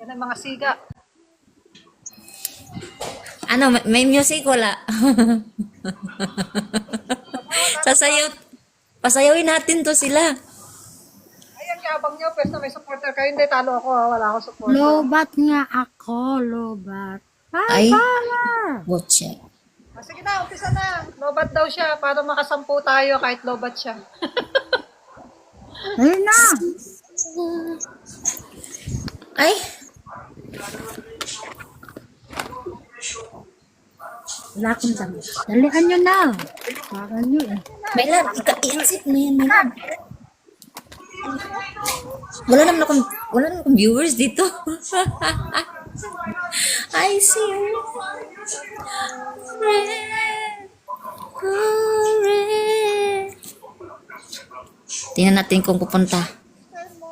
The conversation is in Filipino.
Yan ang mga siga. Ano, may music wala? Sasayaw, pasayawin natin to sila. Ayan, kabang nyo, pwes na may supporter kayo. Hindi, talo ako. Wala akong supporter. Lobat nga ako, lobat. Ay. Power! Butche. Sige na, umpisa na. Lobat daw siya para makasampu tayo kahit lobat siya. Ayun na! Ay, Wala akong dami. Dalian nyo na. Para nyo eh. may lab. I-accept mo yan, may lab. Wala naman akong viewers dito. I see you. Tingnan natin kung pupunta.